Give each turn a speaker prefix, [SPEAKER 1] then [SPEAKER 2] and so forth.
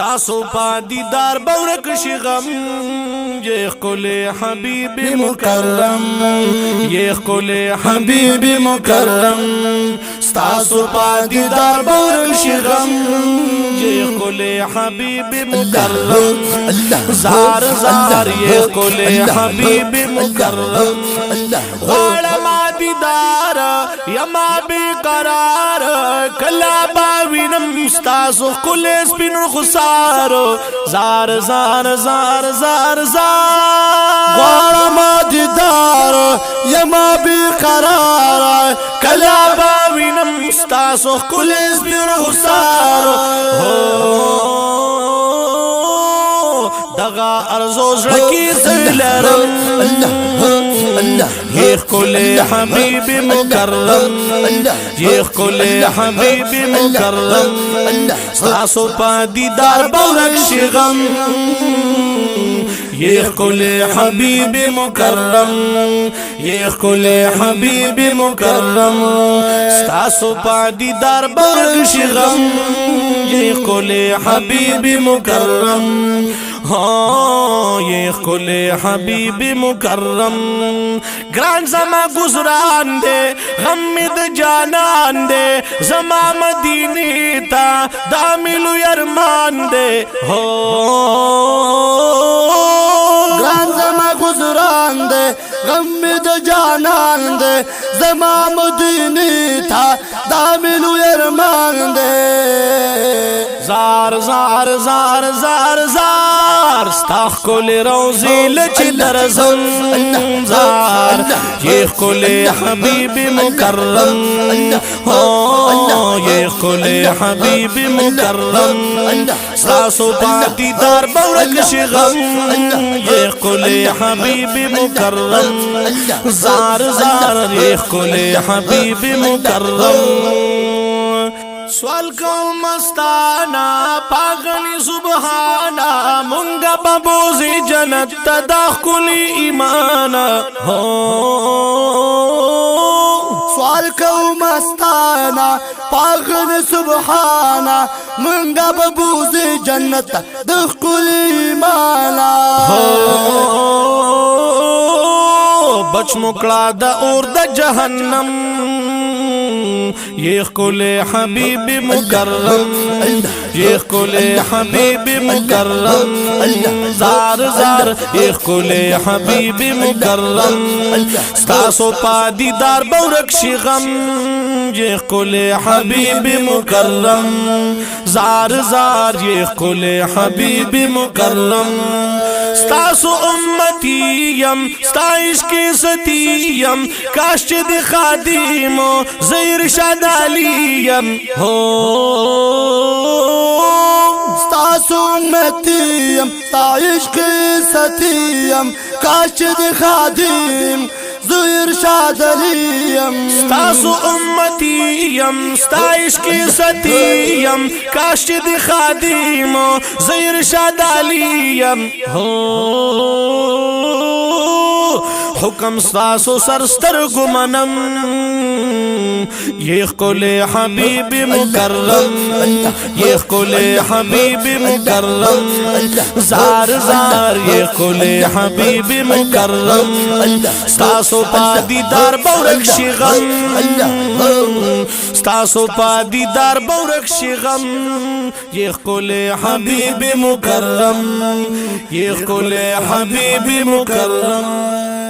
[SPEAKER 1] ستاسو پا دیدار بورک شغم یہ قل حبیب مکرم یہ قل حبیب مکرم ستاسو پا دیدار بورک شغم یہ قل حبیب مکرم زار زار یہ قل حبیب مکرم غاڑ ما دیدار یما بے قرار کلا باوینم ستاسو قل سپین خسارو زار زار زار زار زار
[SPEAKER 2] غاڑ ما دیدار یما بے قرار
[SPEAKER 1] کلا باوینم ستاسو قل سپین خسارو دغا ارزو زرکی زلرم یہ قل حبیب مکرم یہ قل حبیب مکرم ستاسو پا دیدار بورک شغم یہ قل حبیب مکرم یہ قل حبیب مکرم ستاسو پا دیدار بورک شغم یہ قل حبیب مکرم یہ قل حبیب مکرم گران زما گزران دے غمد جانان دے زما مدینی تا داملو یرمان دے
[SPEAKER 2] گران زما گزران دے غمد جانان دے زما مدینی تا داملو یرمان دے
[SPEAKER 1] زار زار زار زار زار ستاخ کل روزی لچ درزم زار یہ قل حبیب مکرم یہ قل حبیب مکرم ستاسو پا دیدار بورک شغم یہ قل حبیب مکرم زار زار یہ قل حبیب مکرم سوال کو مستانا پاغنی سبحانا منگا ببوزی جنت تداخ کلی ایمانا
[SPEAKER 2] سوال کو مستانا پاغنی سبحانا منگا ببوزی جنت تداخ کلی ایمانا
[SPEAKER 1] بچ مکڑا دا اور دا جہنم یہ قل حبیب مکرم یہ قل حبیب مکرم زار زار یہ قل حبیب مکرم ستاسو پا دیدار بورک شغم یہ قل حبیب مکرم زار زار یہ قل حبیب مکرم ستاسو امتیم ستائش کی ستیم کاش دی خادیمو زیر شاد علیم
[SPEAKER 2] ستاسو امتیم ستائش کی ستیم کاش دی خادیم زیر شاد علیم
[SPEAKER 1] ستاسو امتیم ستائش کی ستیم کاش دی خادیمو زیر شاد علیم حکم ستاسو سرستر گمنم یہ قل حبیب مکرم یہ قل حبیب مکرم زار زار یہ قل حبیب مکرم ستاسو پا دیدار بورک شغم ستاسو پا دیدار بورک شغم یہ قل حبیب مکرم یہ قل حبیب مکرم